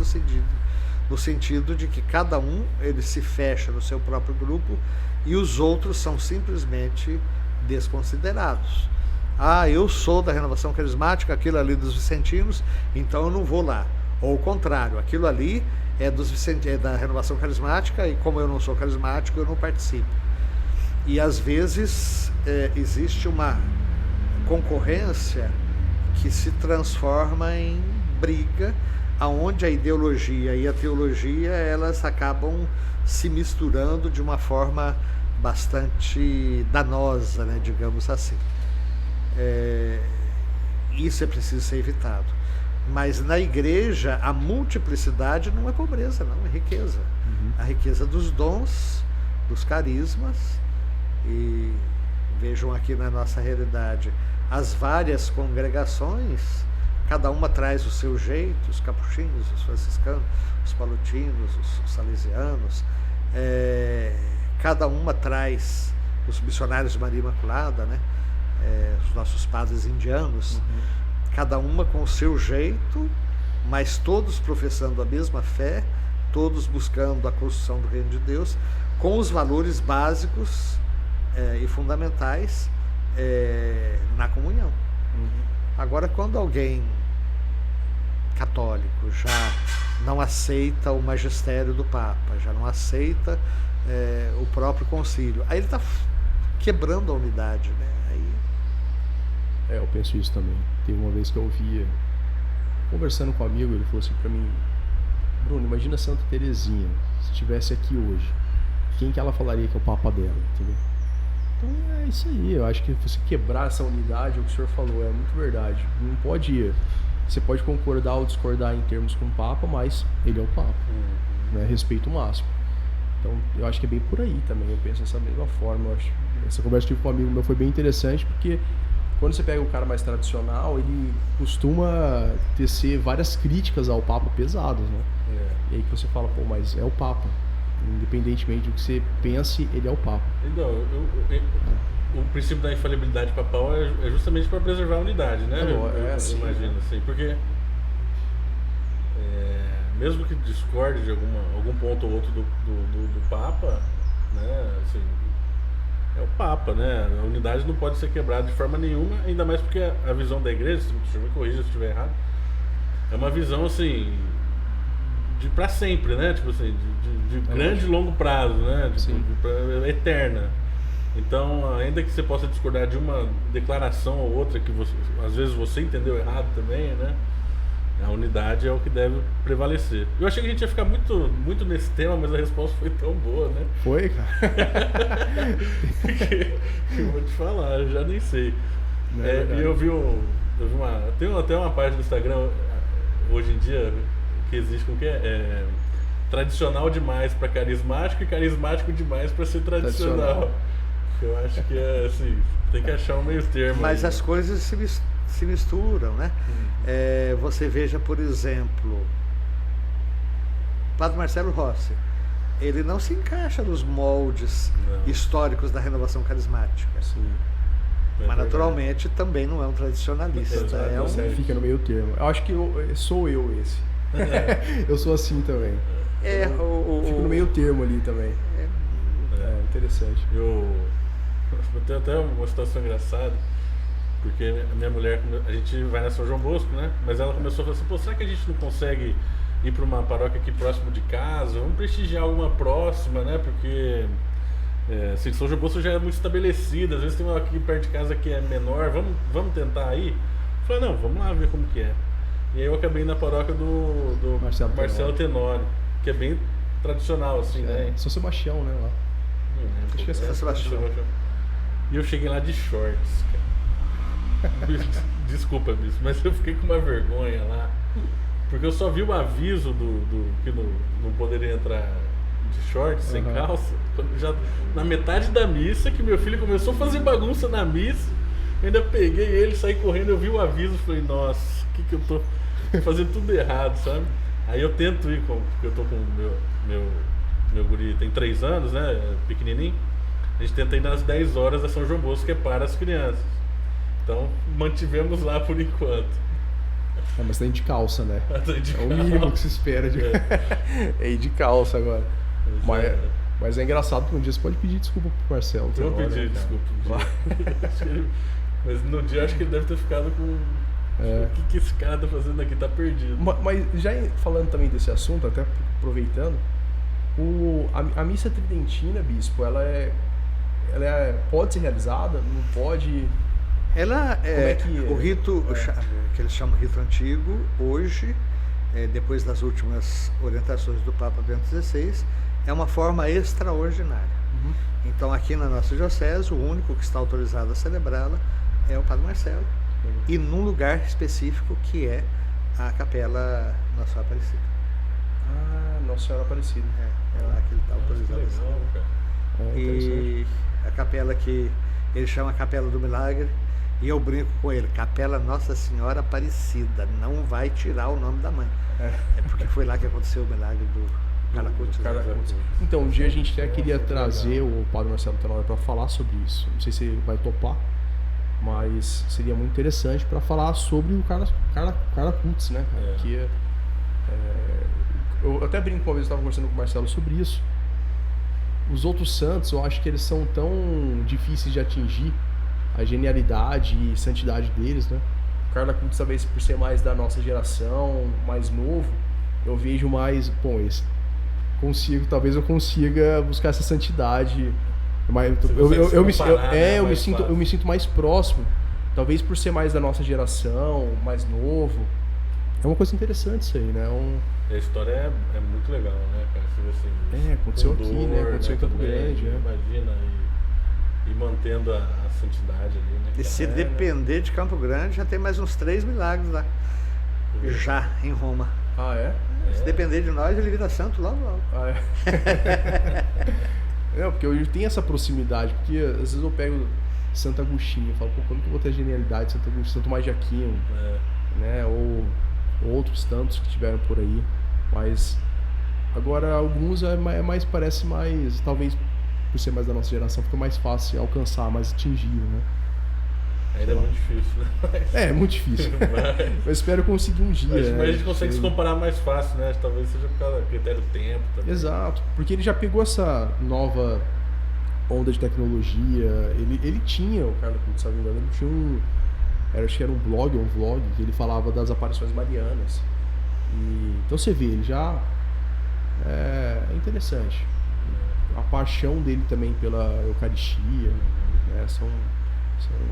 no sentido de que cada um ele se fecha no seu próprio grupo e os outros são simplesmente desconsiderados. Eu sou da Renovação Carismática, aquilo ali dos vicentinos, então eu não vou lá. Ou o contrário, aquilo ali é da Renovação Carismática e como eu não sou carismático, eu não participo. E às vezes existe uma concorrência que se transforma em briga, aonde a ideologia e a teologia elas acabam se misturando de uma forma bastante danosa, né, digamos assim. Isso é preciso ser evitado. Mas na igreja a multiplicidade não é pobreza, não, é riqueza. A riqueza dos dons, dos carismas. E vejam aqui na nossa realidade as várias congregações, cada uma traz o seu jeito, os capuchinhos, os franciscanos, os palutinos, os salesianos, cada uma traz os missionários de Maria Imaculada, né? Os nossos padres indianos, cada uma com o seu jeito, mas todos professando a mesma fé, todos buscando a construção do reino de Deus, com os valores básicos e fundamentais na comunhão. Agora, quando alguém católico já não aceita o magistério do Papa, já não aceita o próprio concílio, aí ele está quebrando a unidade, né? Eu penso isso também. Teve uma vez que eu ouvia, conversando com um amigo, ele falou assim pra mim: Bruno, imagina Santa Teresinha, se estivesse aqui hoje, quem que ela falaria que é o Papa dela, entendeu? Então é isso aí, eu acho que você quebrar essa unidade, o que o senhor falou, é muito verdade. Não pode, você pode concordar ou discordar em termos com o Papa, mas ele é o Papa, né? Respeito máximo. Então eu acho que é bem por aí também, eu penso dessa mesma forma. Eu acho. Essa conversa que tive com um amigo meu foi bem interessante, porque quando você pega o cara mais tradicional, ele costuma tecer várias críticas ao Papa pesadas, né? E aí que você fala, pô, mas é o Papa. Independentemente do que você pense, ele é o Papa. Então, o princípio da infalibilidade papal é justamente para preservar a unidade, né? Eu imagino, assim, porque mesmo que discorde de algum ponto ou outro do Papa, né? Assim, é o Papa, né? A unidade não pode ser quebrada de forma nenhuma, ainda mais porque a visão da igreja, se você me corrija se eu estiver errado, é uma visão assim de para sempre, né? Tipo assim, de grande e longo prazo, né? Eterna. Então, ainda que você possa discordar de uma declaração ou outra que às vezes você entendeu errado também, né? A unidade é o que deve prevalecer. Eu achei que a gente ia ficar muito nesse tema, mas a resposta foi tão boa, né? Foi, cara? Eu vou te falar, eu já nem sei. E eu vi tem até uma página do Instagram hoje em dia que existe, como que é? Tradicional demais para carismático e carismático demais para ser tradicional. Eu acho que é assim, tem que achar um meio termo. Mas aí, as coisas se misturam, né? Você veja, por exemplo, Padre Marcelo Rossi. ele não se encaixa nos moldes históricos da renovação carismática. Sim. Mas naturalmente também não é um tradicionalista. Fica no meio termo. Eu acho que sou eu esse. Eu sou assim também. Fico no meio termo ali também. É interessante. Eu tenho até uma situação engraçada, porque a minha mulher, a gente vai na São João Bosco, né? Mas ela começou a falar assim, pô, será que a gente não consegue ir para uma paróquia aqui próximo de casa? Vamos prestigiar alguma próxima, né? Porque assim, São João Bosco já é muito estabelecida, às vezes tem uma aqui perto de casa que é menor, vamos tentar ir? Eu falei, não, vamos lá ver como que é. E aí eu acabei na paróquia do Marcelo Tenório, que é bem tradicional, assim, né? São Sebastião, né? Lá. Acho que é São Sebastião. E eu cheguei lá de shorts, cara. Desculpa, Bispo, mas eu fiquei com uma vergonha lá. Porque eu só vi o aviso que não poderia entrar de shorts, sem calça, já na metade da missa, que meu filho começou a fazer bagunça na missa. Eu ainda peguei ele, saí correndo, eu vi o aviso e falei, nossa, o que eu tô fazendo tudo errado, sabe? Aí eu tento ir, porque eu tô com o meu guri, tem 3 anos, né, pequenininho. A gente tenta ir nas 10 horas da São João Bosco, que é para as crianças. Então, mantivemos lá por enquanto. Mas tá indo de calça, né? É o mínimo que se espera de ir de calça agora. Mas é engraçado porque um dia você pode pedir desculpa pro Marcelo. Eu pedi desculpa um dia. Mas no dia acho que ele deve ter ficado com... O que esse cara tá fazendo aqui? Tá perdido. Mas já falando também desse assunto, até aproveitando, a missa tridentina, Bispo, ela pode ser realizada? Não pode? Ela o rito que eles chamam de rito antigo, hoje, depois das últimas orientações do Papa Bento XVI, é uma forma extraordinária. Então aqui na nossa diocese, o único que está autorizado a celebrá-la é o Padre Marcelo, e num lugar específico que é a Capela Nossa Senhora Aparecida. Nossa Senhora Aparecida. É lá que ele está autorizado a celebrar. E a capela que ele chama Capela do Milagre, e eu brinco com ele, Capela Nossa Senhora Aparecida, não vai tirar o nome da mãe. É porque foi lá que aconteceu o milagre do Caracutis. Então, um dia a gente até queria trazer o Padre Marcelo Tenório para falar sobre isso. Não sei se ele vai topar, mas seria muito interessante para falar sobre o Caracutis, né? Que eu até brinco, uma vez eu estava conversando com o Marcelo sobre isso. Os outros santos, eu acho que eles são tão difíceis de atingir a genialidade e santidade deles, né? O Caracutis, talvez por ser mais da nossa geração, mais novo, eu vejo mais, talvez eu consiga buscar essa santidade. Eu me sinto mais próximo, talvez por ser mais da nossa geração, mais novo. É uma coisa interessante isso aí, né? A história é muito legal, né, cara? Você vê assim, aconteceu aqui, né? Aconteceu em Campo Grande, né? Imagina, e mantendo a santidade ali, né? E se depender de Campo Grande, já tem mais uns 3 milagres lá. Já em Roma. Se depender de nós, ele vira santo logo. Porque eu tenho essa proximidade, porque às vezes eu pego Santo Agostinho, eu falo, quando que eu vou ter a genialidade de Santo Agostinho, Santo Tomás de Aquino, né? Ou outros tantos que tiveram por aí. Mas agora alguns parece mais, talvez por ser mais da nossa geração, fica mais fácil alcançar, mais atingível, né? Ainda é muito difícil, né? É muito difícil. Eu espero conseguir um dia. Mas a gente consegue se comparar mais fácil, né? Talvez seja por causa do critério do tempo também. Exato, porque ele já pegou essa nova onda de tecnologia. Ele tinha, o Caracutis, sabe, ele tinha acho que era um vlog, que ele falava das aparições marianas. Então você vê, ele já é interessante. A paixão dele também pela Eucaristia, né? São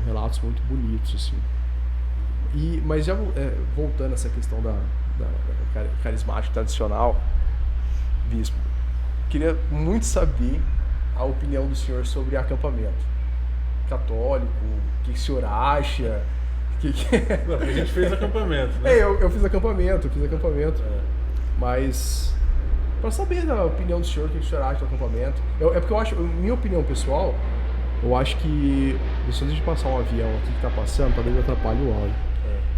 relatos muito bonitos, assim. Mas já voltando a essa questão da carismática tradicional, Bispo, queria muito saber a opinião do senhor sobre acampamento católico. O que o senhor acha? Não, a gente fez acampamento, né? Eu fiz acampamento. Mas para saber da opinião do senhor, o que o senhor acha do acampamento. Porque eu acho, minha opinião pessoal, eu acho que antes de passar um avião aqui que tá passando, talvez atrapalhe o áudio.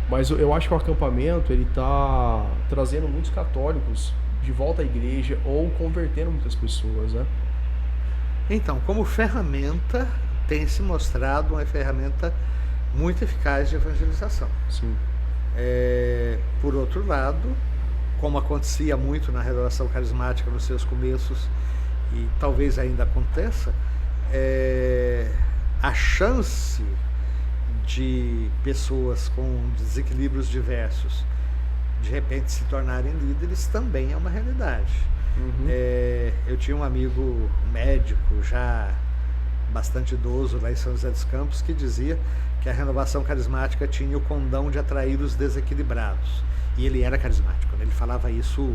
Mas eu acho que o acampamento, ele tá trazendo muitos católicos de volta à igreja ou convertendo muitas pessoas, né? Então, como ferramenta, tem se mostrado uma ferramenta muito eficaz de evangelização. Sim. Por outro lado, como acontecia muito na renovação carismática nos seus começos, e talvez ainda aconteça, a chance de pessoas com desequilíbrios diversos de repente se tornarem líderes também é uma realidade. Eu tinha um amigo médico já bastante idoso lá em São José dos Campos que dizia que a renovação carismática tinha o condão de atrair os desequilibrados. E ele era carismático, né? Ele falava isso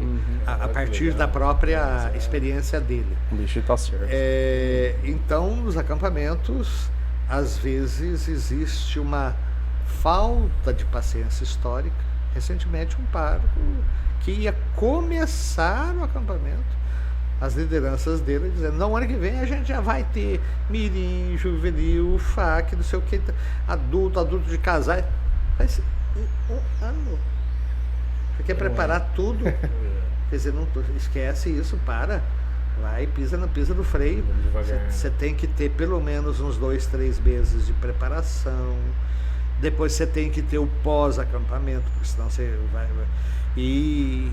a partir da própria experiência dele. Deixa ele estar certo. Então, nos acampamentos, às vezes existe uma falta de paciência histórica. Recentemente, um pároco que ia começar o acampamento, as lideranças dele dizendo: não, ano que vem a gente já vai ter mirim, juvenil, FAC, não sei o que, adulto de casais. Faz um ano. Você quer preparar tudo? Quer dizer, não, esquece isso, vai, pisa no freio. Você tem que ter pelo menos uns 2-3 meses de preparação. Depois você tem que ter o pós-acampamento, porque senão você vai. E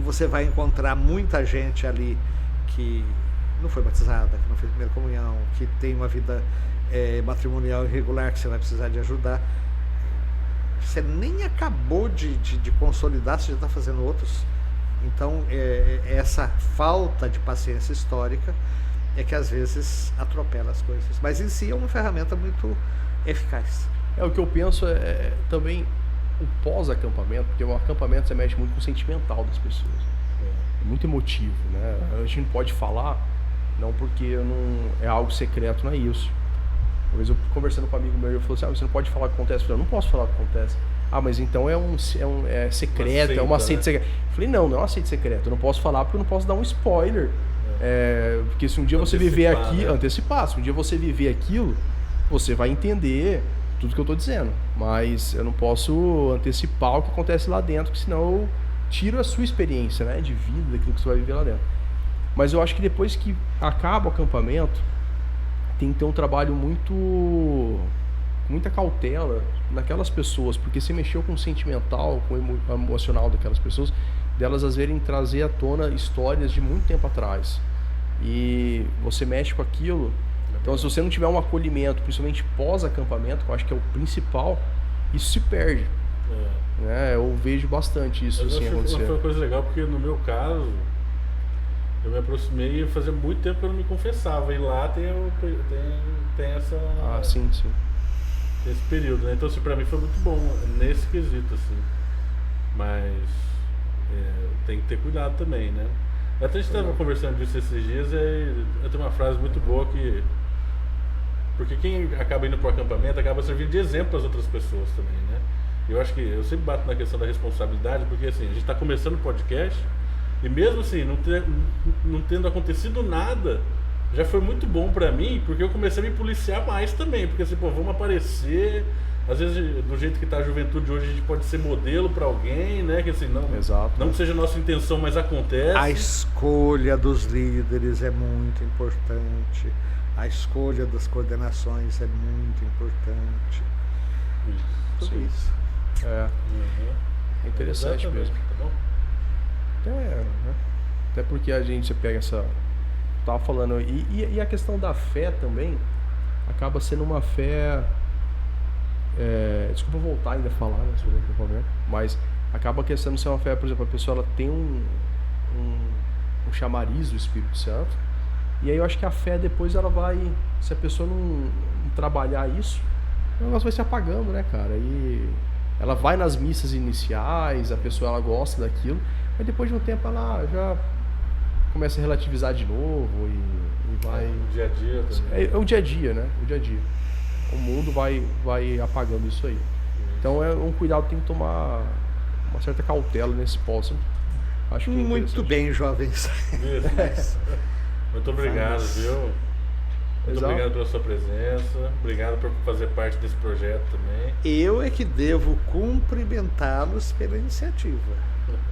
você vai encontrar muita gente ali que não foi batizada, que não fez primeira comunhão, que tem uma vida matrimonial irregular que você vai precisar de ajudar. Você nem acabou de consolidar, você já está fazendo outros. Então, essa falta de paciência histórica é que às vezes atropela as coisas. Mas em si é uma ferramenta muito eficaz. O que eu penso também o pós-acampamento, porque o acampamento você mexe muito com o sentimental das pessoas. É muito emotivo, né? A gente não pode falar, não porque não é algo secreto, não é isso. Uma vez eu conversando com um amigo meu, ele falou assim: você não pode falar o que acontece. Eu falei: eu não posso falar o que acontece. Mas então é secreto, é uma seita secreta. Eu falei: não é uma seita secreta. Eu não posso falar porque eu não posso dar um spoiler. Porque se um dia você viver aqui, antecipar, se um dia você viver aquilo, você vai entender tudo que eu estou dizendo. Mas eu não posso antecipar o que acontece lá dentro, porque senão eu tiro a sua experiência, né, de vida, daquilo que você vai viver lá dentro. Mas eu acho que depois que acaba o acampamento, tem que ter um trabalho muita cautela naquelas pessoas, porque se mexeu com o sentimental, com o emocional daquelas pessoas, delas às vezes trazer à tona histórias de muito tempo atrás. E você mexe com aquilo. Então, se você não tiver um acolhimento, principalmente pós-acampamento, que eu acho que é o principal, isso se perde. Eu vejo bastante isso assim acontecer. Foi uma coisa legal, porque no meu caso, eu me aproximei e fazia muito tempo que eu não me confessava. E lá tem essa... sim. Tem esse período, né? Então, assim, pra mim foi muito bom nesse quesito, assim. Mas tem que ter cuidado também, né? Até a gente estava conversando disso esses dias e eu tenho uma frase muito boa que... Porque quem acaba indo pro acampamento acaba servindo de exemplo para as outras pessoas também, né? Eu acho que eu sempre bato na questão da responsabilidade, porque assim, a gente está começando o podcast e mesmo assim, não tendo acontecido nada, já foi muito bom para mim, porque eu comecei a me policiar mais também, porque assim, vamos aparecer, às vezes do jeito que está a juventude hoje, a gente pode ser modelo para alguém, né? Que assim, não que seja a nossa intenção, mas acontece. A escolha dos líderes é muito importante. A escolha das coordenações é muito importante. Tudo isso. É interessante mesmo. Tá bom? Até porque a gente, você pega essa... Tava falando, e a questão da fé também acaba sendo uma fé... desculpa voltar ainda a falar, né, sobre o acampamento, mas acaba questão de ser uma fé, por exemplo, a pessoa ela tem um chamariz do Espírito Santo, e aí eu acho que a fé depois ela vai, se a pessoa não trabalhar isso, o negócio vai se apagando, né, cara? E ela vai nas missas iniciais, a pessoa ela gosta daquilo, mas depois de um tempo ela já começa a relativizar de novo e vai... O dia a dia também. É o dia a dia, né? O dia a dia. O mundo vai apagando isso aí. Então é um cuidado, tem que tomar uma certa cautela nesse pós. Acho que muito bem, jovens. Muito obrigado, viu? Muito obrigado pela sua presença. Obrigado por fazer parte desse projeto também. Eu é que devo cumprimentá-los pela iniciativa.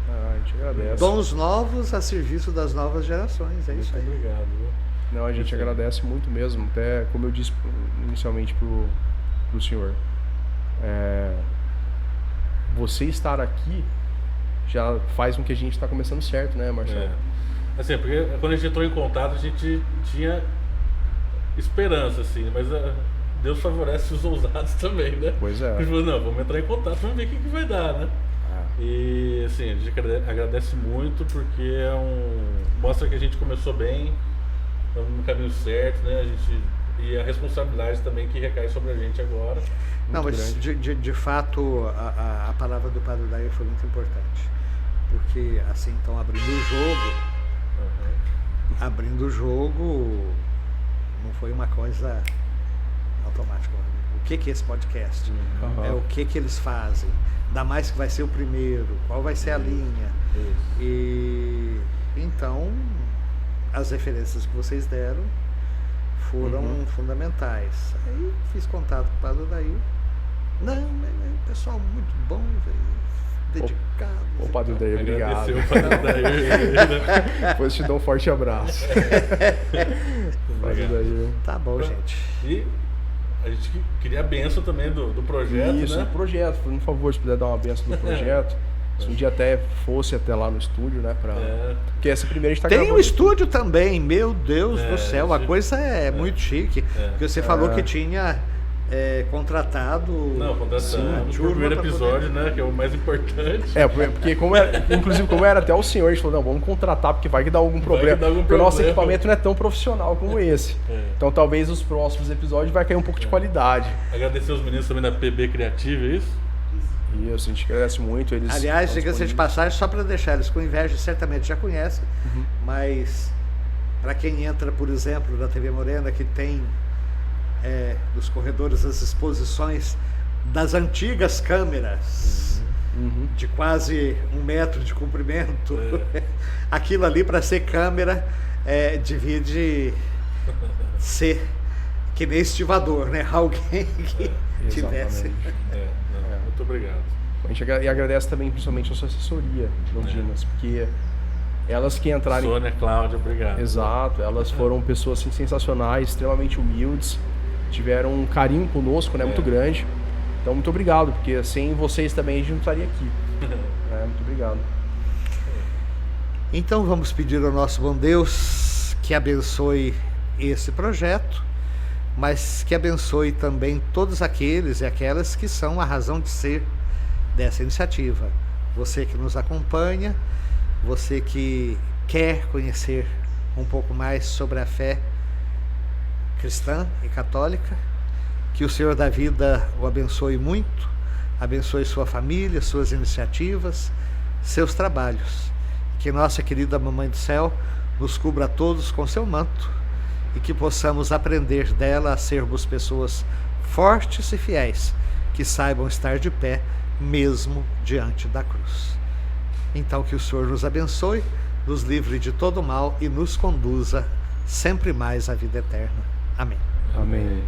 A gente agradece. Dons novos a serviço das novas gerações, é isso aí. Muito obrigado. Viu? Não, a gente agradece muito mesmo, até como eu disse inicialmente pro senhor. Você estar aqui já faz com que a gente está começando certo, né, Marcelo? Assim, porque quando a gente entrou em contato, a gente tinha esperança, assim, mas Deus favorece os ousados também, né? Pois é. A gente falou, não, vamos entrar em contato, vamos ver o que vai dar, né? E assim, a gente agradece muito porque mostra que a gente começou bem, estamos no caminho certo, né? E a responsabilidade também que recai sobre a gente agora. Não, mas de fato a palavra do Padre Daí foi muito importante. Porque assim, então abrindo o jogo não foi uma coisa automática. O que é esse podcast? O que eles fazem? Ainda mais que vai ser o primeiro, qual vai ser a linha? E então as referências que vocês deram foram fundamentais. Aí fiz contato com o Padre Daí. Não, é um pessoal muito bom, dedicado. O Padre Daí, obrigado. O Padre Daí. Depois te dou um forte abraço. Padre Daí. Tá bom, gente. E a gente queria a benção também do projeto, Isso, né? do projeto. Por favor, se puder dar uma benção do projeto. Se um dia até fosse até lá no estúdio, né? Porque essa primeira a gente tá Tem gravando. um estúdio também, meu Deus do céu, a coisa é muito chique. Porque você falou que tinha contratado. Não, contratado no primeiro episódio, né? Que é o mais importante. Porque inclusive como era até o senhor, a gente falou, não, vamos contratar porque vai que dá algum problema. Porque o nosso equipamento não é tão profissional como esse. Então talvez os próximos episódios vai cair um pouco de qualidade. Agradecer os meninos também da PB Criativa, é isso? Isso, a gente agradece muito. Eles aliás, diga-se de passagem, só para deixar eles com inveja, certamente já conhecem, mas para quem entra, por exemplo, da TV Morena, que tem nos corredores as exposições das antigas câmeras de quase 1 metro de comprimento, aquilo ali para ser câmera divide ser que nem estivador, né? Alguém que tivesse. Muito obrigado. A gente agradece também principalmente a sua assessoria, Londinas, porque elas que entraram... Sônia, Cláudia, obrigado. Exato, elas foram pessoas assim, sensacionais, extremamente humildes, tiveram um carinho conosco, né, muito grande. Então, muito obrigado, porque sem vocês também a gente não estaria aqui. Muito obrigado. Então, vamos pedir ao nosso bom Deus que abençoe esse projeto, mas que abençoe também todos aqueles e aquelas que são a razão de ser dessa iniciativa. Você que nos acompanha, você que quer conhecer um pouco mais sobre a fé cristã e católica, que o Senhor da vida o abençoe muito, abençoe sua família, suas iniciativas, seus trabalhos. Que nossa querida Mamãe do Céu nos cubra a todos com seu manto, e que possamos aprender dela a sermos pessoas fortes e fiéis, que saibam estar de pé mesmo diante da cruz. Então que o Senhor nos abençoe, nos livre de todo mal e nos conduza sempre mais à vida eterna. Amém. Amém.